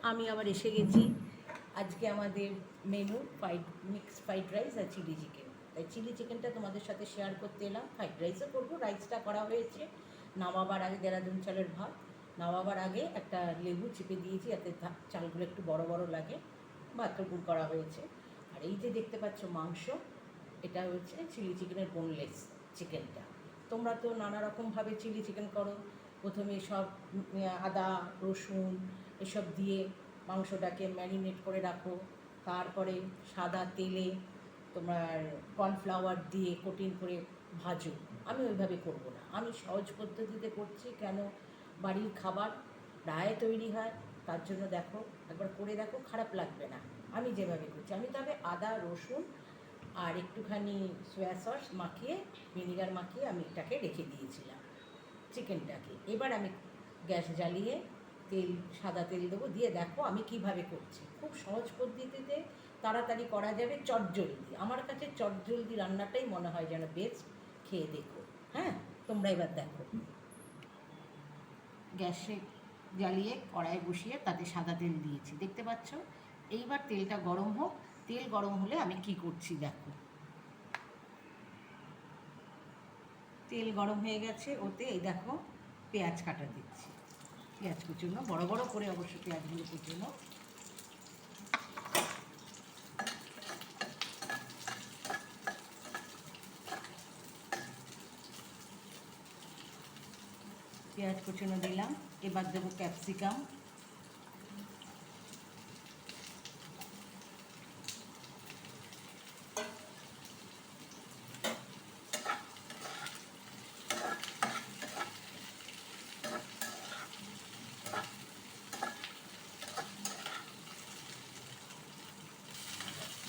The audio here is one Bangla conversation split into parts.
আমি আবার এসে গেছি। আজকে আমাদের মেনু মিক্সড ফ্রাইড রাইস আর চিলি চিকেন। তাই চিলি চিকেনটা তোমাদের সাথে শেয়ার করতে এলাম। ফ্রাইড রাইসও করবো, রাইসটা করা হয়েছে নামাবার আগে। দেরাদুন চালের ভাত নামাবার আগে একটা লেবু চিপে দিয়েছি, যাতে চালগুলো একটু বড় বড় লাগে। ভাতটা গুড় করা হয়েছে। আর এই যে দেখতে পাচ্ছ মাংস, এটা হচ্ছে চিলি চিকেনের বোনলেস চিকেনটা। তোমরা তো নানা রকমভাবে চিলি চিকেন করো। প্রথমে সব আদা রসুন এসব দিয়ে মাংসটাকে ম্যারিনেট করে রাখো, তারপরে সাদা তেলে তোমার কর্নফ্লাওয়ার দিয়ে কোটিং করে ভাজো। আমি ওইভাবে করবো না, আমি সহজ পদ্ধতিতে করছি। কেন, বাড়ির খাবার প্রায় তৈরি হয়, তার জন্য দেখো একবার করে দেখো, খারাপ লাগবে না। আমি যেভাবে করছি, আমি তবে আদা রসুন আর একটুখানি সয়া সস মাখিয়ে, ভিনিগার মাখিয়ে আমি এটাকে রেখে দিয়েছিলাম চিকেনটাকে। এবার আমি গ্যাস জ্বালিয়ে সাদা তেল দেবো, দিয়ে দেখো আমি কিভাবে করছি। খুব সহজ পদ্ধতিতে তাড়াতাড়ি করা যাবে, চটজলদি। আমার কাছে চটজলদি রান্নাটাই মনে হয় যেন বেস্ট। খেয়ে দেখো। হ্যাঁ, তোমরা এবার দেখো। গ্যাসে জ্বালিয়ে কড়াই বসিয়ে তাতে সাদা তেল দিয়েছি, দেখতে পাচ্ছ। এইবার তেলটা গরম হোক, তেল গরম হলে আমি কি করছি দেখো। তেল গরম হয়ে গেছে, ওতে এই দেখো পেঁয়াজ কাটা দিচ্ছি। পেঁয়াজ কুচুনো, বড় বড় করে অবশ্যই পেঁয়াজগুলো কুচুনো। পেঁয়াজ কুচুনো দিলাম। এবার দেবো ক্যাপসিকাম,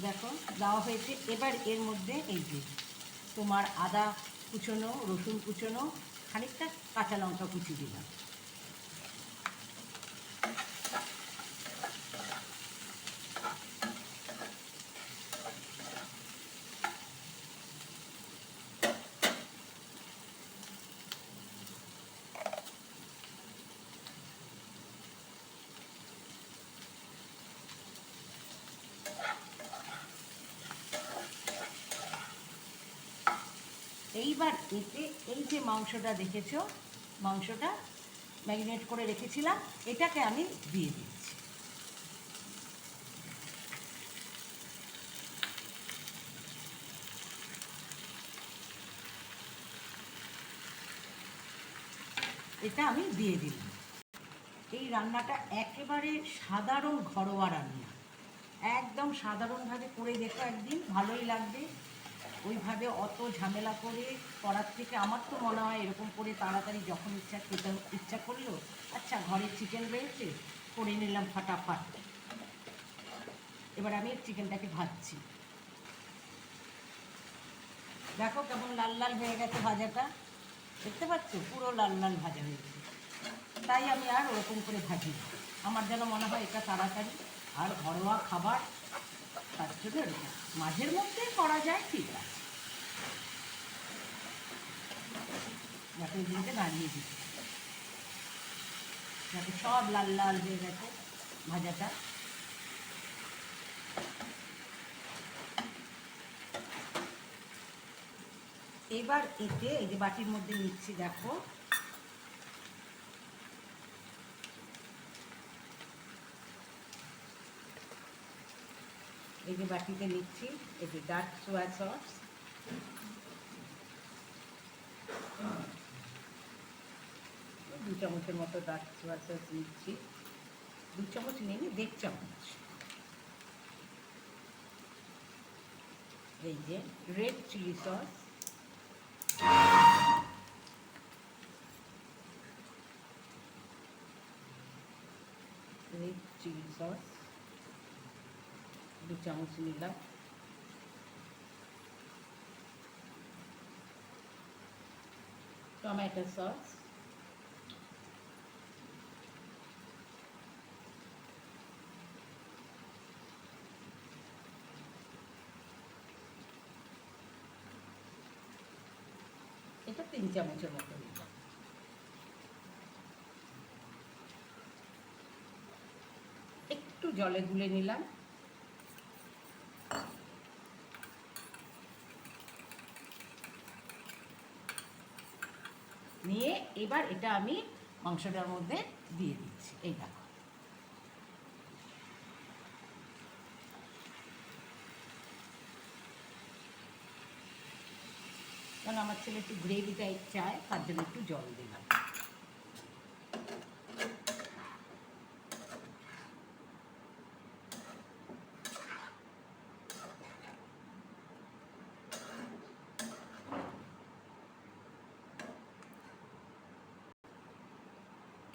দেখো দেওয়া হয়েছে। এবার এর মধ্যে এই যে তোমার আদা কুচোনো, রসুন কুচোনো, খানিকটা কাঁচা লঙ্কা কুচি দিলাম। এইবার এতে এই যে মাংসটা দেখেছো, মাংসটা ম্যারিনেট করে রেখেছিলাম, এটাকে আমি দিয়ে দিচ্ছি। এটা আমি দিয়ে দিলাম। এই রান্নাটা একেবারে সাধারণ ঘরোয়া রান্না, একদম সাধারণভাবে করে দেখো একদিন, ভালোই লাগবে। ওইভাবে অত ঝামেলা করে করার থেকে আমার তো মনে হয় এরকম করে তাড়াতাড়ি যখন ইচ্ছা খেতে ইচ্ছা করলো, আচ্ছা ঘরে চিকেন রয়েছে, করে নিলাম ফাটাফাট। এবার আমি চিকেনটাকে ভাজছি। দেখো কেমন লাল লাল হয়ে গেছে ভাজাটা, দেখতে পাচ্ছ, পুরো লাল লাল ভাজা হয়েছে। তাই আমি আর ওরকম করে ভাজি, আমার যেন মনে হয় এটা তাড়াতাড়ি আর ঘরোয়া খাবার, তার জন্য এরকম মাঝের মধ্যে করা যায়, ঠিক আছে। যাতে দিনকে দাঁড়িয়ে দিচ্ছি, যাতে সব লাল লাল হয়ে গেছে ভাজাটা। এবার এতে এই যে বাটির মধ্যে নিচ্ছি, দেখো এই যে বাটিতে নিচ্ছি, এই যে ডার্ক সোয়া সস, দু চামচের মতো ডার্ক সোয়া সস নিচ্ছি। 2 চামচ নিয়ে 1.5 চামচ। এই যে red chilli sauce, red chilli sauce 2 চামচ নিলাম। টমেটো সস, এটা 3 চামচের মতো নিলাম। একটু জলে গুলে নিলাম। নিয়ে এবার এটা আমি মাংসটার মধ্যে দিয়ে দিচ্ছি। এই দেখো, কারণ আমার ছেলে একটু গ্রেভি টাইপ চায়, তার জন্য একটু জল দিলাম।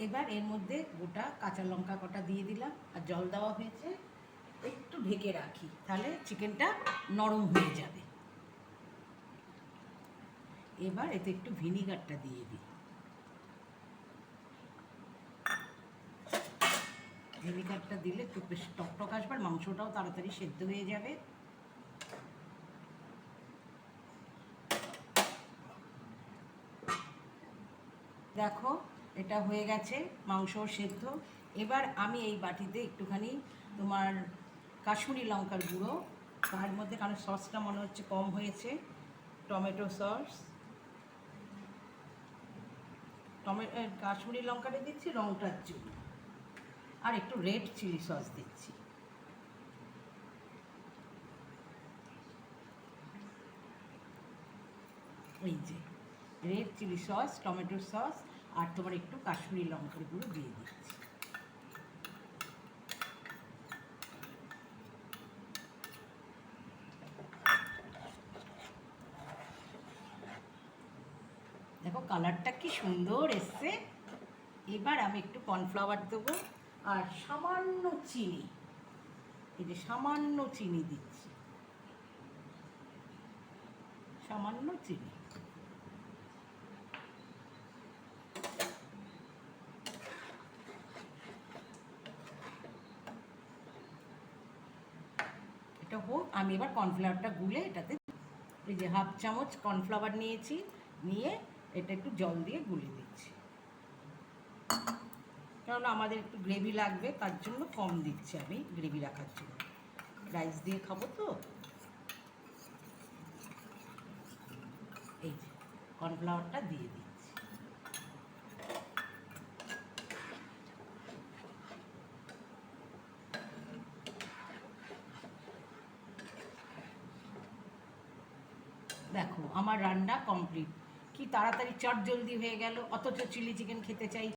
এবার এর মধ্যে গোটা কাঁচা লঙ্কা কটা দিয়ে দিলাম, আর জল দেওয়া হয়েছে, একটু ঢেকে রাখি, তাহলে চিকেনটা নরম হয়ে যাবে। এবার এতে একটু ভিনিগারটা দিয়ে দিই। ভিনিগারটা দিলে একটু বেশ টকটক আসবে, আর মাংসটাও তাড়াতাড়ি সেদ্ধ হয়ে যাবে। দেখো, এটা হয়ে গেছে, মাংস সেদ্ধ। এবার আমি এই বাটিতে একটুখানি তোমার কাশ্মীরি লঙ্কার গুঁড়ো, তার মধ্যে, কারণ সসটা মনে হচ্ছে কম হয়েছে, টমেটো সস, কাশ্মীরি লঙ্কাটা দিচ্ছি রংটার জন্য, আর একটু রেড চিলি সস দিচ্ছি। এই যে red chilli sauce, tomato sauce, আর তোমার একটু কাশ্মীরি লঙ্কার গুঁড়ো দিয়ে দিচ্ছি। দেখো কালারটা কি সুন্দর এসছে। এবার আমি একটু কর্নফ্লাওয়ার দেবো, আর সামান্য চিনি, এই যে সামান্য চিনি দিচ্ছি, সামান্য চিনি। এটা হোক, আমি এবার কর্নফ্লাওয়ারটা গুলে এটাতে, এই যে হাফ চামচ কর্নফ্লাওয়ার নিয়েছি, নিয়ে এটা একটু জল দিয়ে গুলে দিচ্ছি, কারণ আমাদের একটু গ্রেভি লাগবে, তার জন্য কম দিচ্ছি আমি গ্রেভি রাখার জন্য, রাইস দিয়ে খাবো তো। এই যে কর্নফ্লাওয়ারটা দিয়ে দিচ্ছি। দেখো আমার রান্না কমপ্লিট। কি তাড়াতাড়ি চট জলদি হয়ে গেল, অথচ চিলি চিকেন খেতে চাই।